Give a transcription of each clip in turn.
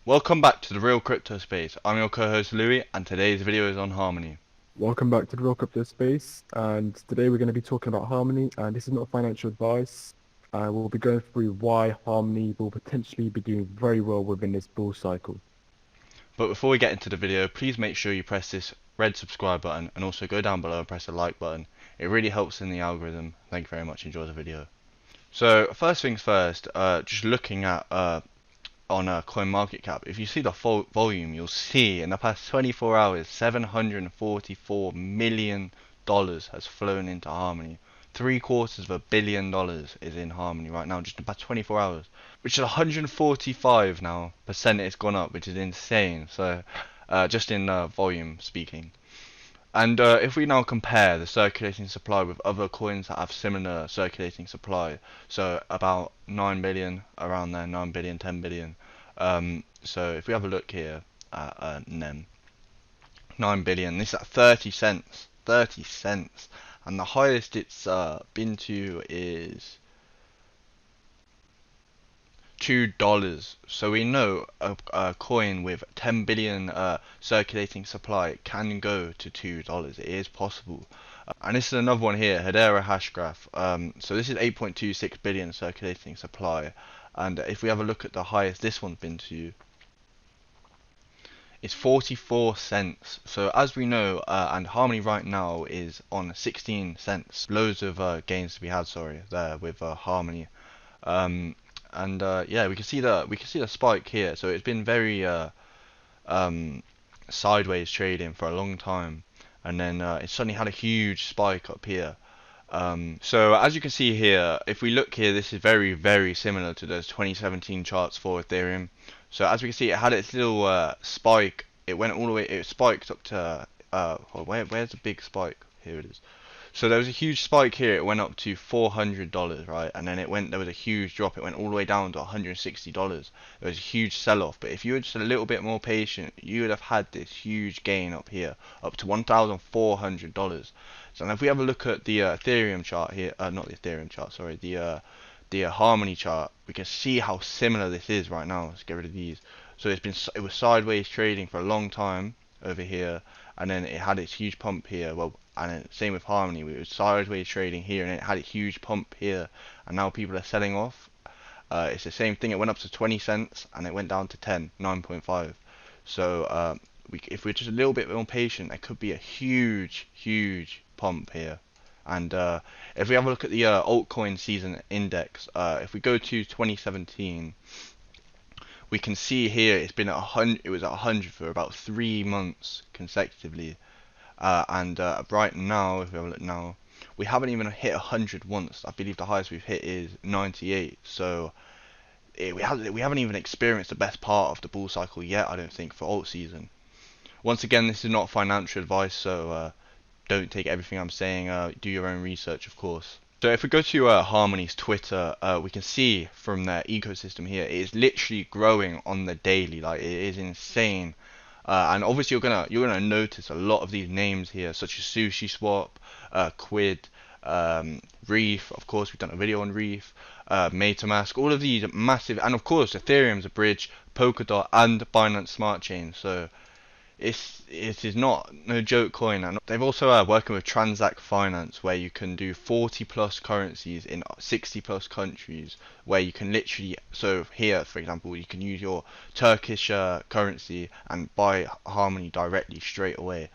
Welcome back to the Real Crypto Space. I'm your co-host Louis, and today's video is on Harmony. Welcome back to the Real Crypto Space, and today we're going to be talking about Harmony, and this is not financial advice. We'll be going through why Harmony will potentially be doing very well within this bull cycle. But before we get into the video, please make sure you press this red subscribe button and also go down below and press the like button. It really helps in the algorithm. Thank you very much. Enjoy the video. So first things first, just looking at on Coinmarketcap, if you see the volume, you'll see in the past 24 hours, $744 million has flown into Harmony. $750 million is in Harmony right now, just in the past 24 hours, which is 145 now% it's gone up, which is insane. So, just in volume speaking. And if we now compare the circulating supply with other coins that have similar circulating supply, so about 9 billion, around there, 9 billion, 10 billion. So if we have a look here at NEM, 9 billion, this is at 30 cents, 30 cents. And the highest it's been to is $2. So we know a coin with 10 billion circulating supply can go to $2. It is possible. And this is another one here, Hathor hash graph. So this is 8.26 billion circulating supply. And if we have a look at the highest this one's been to, it's 44 cents. So as we know, and Harmony right now is on 16 cents. Loads of gains to be had, sorry, there with Harmony. And yeah, we can see the spike here. So it's been very sideways trading for a long time, and then it suddenly had a huge spike up here. So as you can see here, if we look here, this is very similar to those 2017 charts for Ethereum. So as we can see, it had its little spike. It went all the way. It spiked up to where's the big spike? Here it is. So there was a huge spike here. It went up to $400, right? And then there was a huge drop. It went all the way down to $160. There was a huge sell-off. But if you were just a little bit more patient, you would have had this huge gain up here, up to $1,400. So now if we have a look at the Ethereum chart here, not the Ethereum chart, sorry, the Harmony chart, we can see how similar this is right now. Let's get rid of these. So it was sideways trading for a long time over here, and then it had its huge pump here. Well, and then same with Harmony, it was sideways trading here, and it had a huge pump here, and now people are selling off. It's the same thing. It went up to 20 cents, and it went down to 10, 9.5. So if we're just a little bit more patient, there could be a huge pump here. And if we have a look at the Altseason Index, if we go to 2017, we can see here it's been at 100. It was at 100 for about 3 months consecutively. And right now, if we have a look now, we haven't even hit 100 once. I believe the highest we've hit is 98. So we haven't even experienced the best part of the bull cycle yet, I don't think, for alt season. Once again, this is not financial advice, so don't take everything I'm saying. Do your own research, of course. So if we go to Harmony's Twitter, we can see from their ecosystem here, it is literally growing on the daily. Like, it is insane. And obviously you're gonna notice a lot of these names here, such as Sushi Swap, Quid, Reef. Of course, we've done a video on Reef, MetaMask. All of these massive, and of course Ethereum's a bridge, Polkadot, and Binance Smart Chain. So it is not no joke coin. And they've also working with Transact Finance, where you can do 40 plus currencies in 60 plus countries, where you can literally, so here for example, you can use your Turkish currency and buy Harmony directly straight away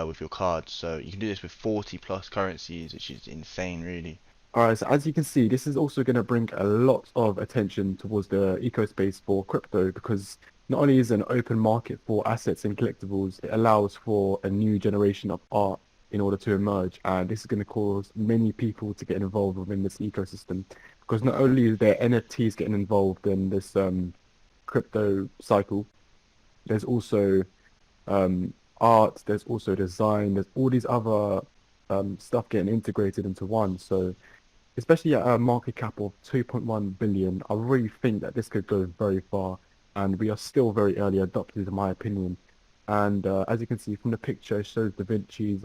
with your card. So you can do this with 40 plus currencies, which is insane really. All right, so as you can see, this is also going to bring a lot of attention towards the eco space for crypto because not only is it an open market for assets and collectibles, it allows for a new generation of art in order to emerge. And this is going to cause many people to get involved within this ecosystem because not only is there NFTs getting involved in this crypto cycle, there's also art, there's also design, there's all these other stuff getting integrated into one. So especially at a market cap of 2.1 billion, I really think that this could go very far, and we are still very early adopters, in my opinion. And as you can see from the picture, it shows Da Vinci's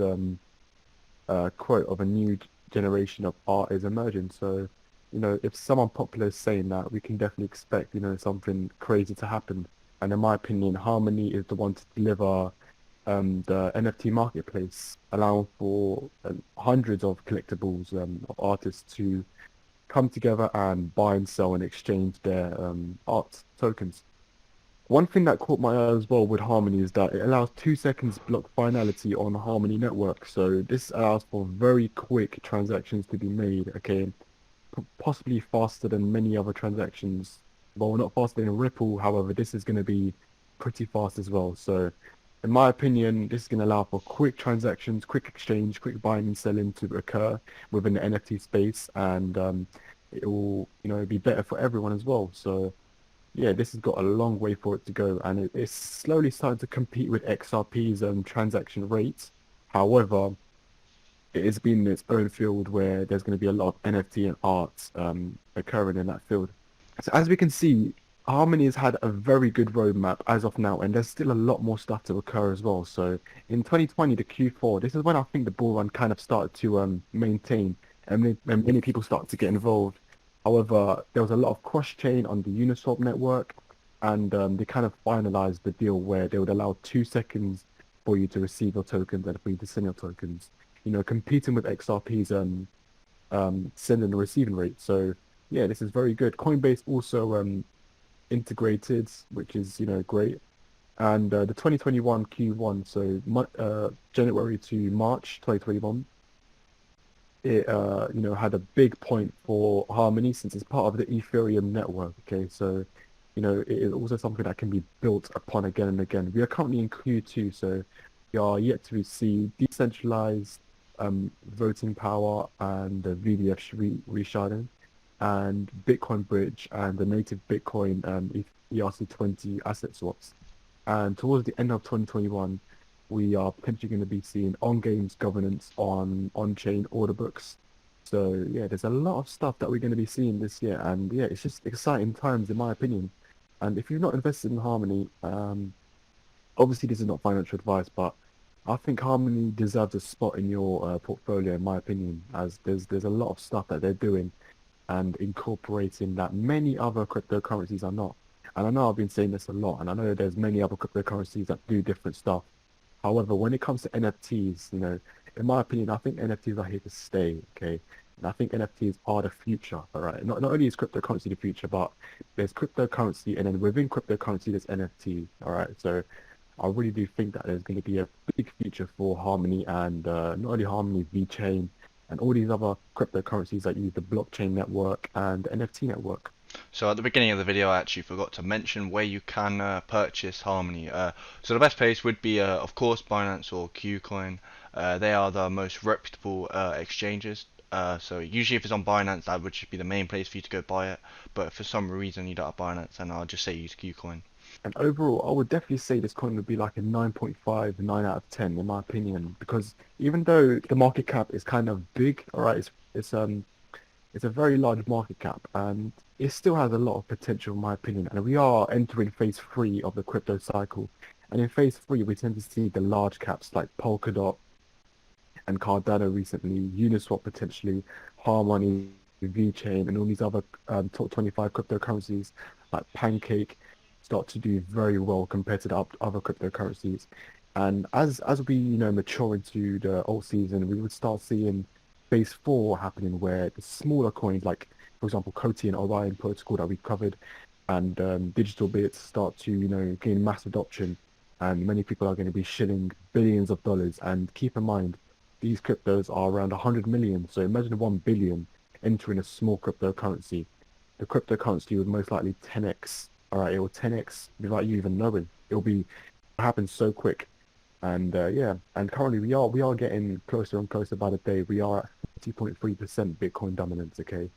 quote of a new generation of art is emerging. So, if someone popular is saying that, we can definitely expect, something crazy to happen. And in my opinion, Harmony is the one to deliver the NFT Marketplace, allowing for hundreds of collectibles of artists to come together and buy and sell and exchange their art tokens. One thing that caught my eye as well with Harmony is that it allows 2 seconds block finality on the Harmony network. So this allows for very quick transactions to be made, okay? Possibly faster than many other transactions. Well, not faster than Ripple, however, this is going to be pretty fast as well. So in my opinion, this is going to allow for quick transactions, quick exchange, quick buying and selling to occur within the NFT space, and it will, be better for everyone as well. So yeah, this has got a long way for it to go, and it's slowly starting to compete with XRP's transaction rates. However, it has been in its own field where there's going to be a lot of NFT and art occurring in that field. So as we can see, Harmony has had a very good roadmap as of now, and there's still a lot more stuff to occur as well. So in 2020, the Q4, this is when I think the bull run kind of started to maintain, and many people started to get involved. However, there was a lot of cross-chain on the Uniswap network, and they kind of finalized the deal where they would allow 2 seconds for you to receive your tokens and for you to send your tokens. Competing with XRP's send and receiving rate. So yeah, this is very good. Coinbase also integrated, which is great. And the 2021 Q1, so January to March 2021, it had a big point for Harmony since it's part of the Ethereum network. Okay, so it is also something that can be built upon again and again. We are currently in Q2, so we are yet to see decentralized voting power and the VDF resharding and Bitcoin Bridge and the native Bitcoin ERC20 asset swaps. And towards the end of 2021, we are potentially going to be seeing on-games governance on-chain order books. So yeah, there's a lot of stuff that we're going to be seeing this year, and yeah, it's just exciting times in my opinion. And if you've not invested in Harmony, obviously this is not financial advice, but I think Harmony deserves a spot in your portfolio, in my opinion, as there's a lot of stuff that they're doing and incorporating that many other cryptocurrencies are not. And I know I've been saying this a lot, and I know there's many other cryptocurrencies that do different stuff. However, when it comes to NFTs, in my opinion, I think NFTs are here to stay, okay? And I think NFTs are the future, all right? Not only is cryptocurrency the future, but there's cryptocurrency, and then within cryptocurrency, there's NFT, all right? So I really do think that there's going to be a big future for Harmony, and not only Harmony, VeChain, and all these other cryptocurrencies that use the blockchain network and the NFT network. So at the beginning of the video, I actually forgot to mention where you can purchase Harmony. So the best place would be, of course, Binance or KuCoin. They are the most reputable exchanges. So usually if it's on Binance, that would just be the main place for you to go buy it. But if for some reason you don't have Binance, then I'll just say use KuCoin. And overall, I would definitely say this coin would be like a 9.5, 9 out of 10 in my opinion, because even though the market cap is kind of big, all right, it's a very large market cap, and it still has a lot of potential in my opinion. And we are entering phase 3 of the crypto cycle. And in phase 3, we tend to see the large caps like Polkadot and Cardano recently, Uniswap potentially, Harmony, VeChain, and all these other top 25 cryptocurrencies like Pancake start to do very well compared to the other cryptocurrencies. And as we mature into the alt season, we would start seeing phase 4 happening where the smaller coins like, for example, Coti and Orion protocol that we covered, and digital bits start to gain mass adoption, and many people are going to be shilling billions of dollars. And keep in mind, these cryptos are around 100 million. So imagine 1 billion entering a small cryptocurrency. The cryptocurrency would most likely 10x. All right, it will 10x without you even knowing. It'll happen so quick. And yeah, and currently we are getting closer and closer by the day. We are at 30.3% Bitcoin dominance, okay?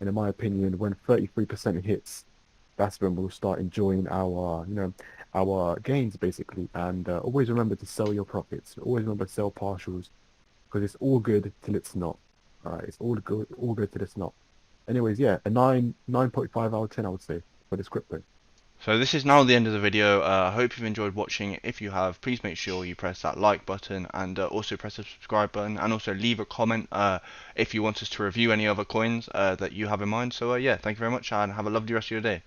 And in my opinion, when 33% hits, that's when we'll start enjoying our gains basically. And always remember to sell your profits. Always remember to sell partials, because it's all good till it's not. All right, it's all good till it's not. Anyways, yeah, a 9.5 out of 10, I would say, for this crypto. So this is now the end of the video. I hope you've enjoyed watching. If you have, please make sure you press that like button, and also press the subscribe button, and also leave a comment if you want us to review any other coins that you have in mind. So yeah, thank you very much, and have a lovely rest of your day.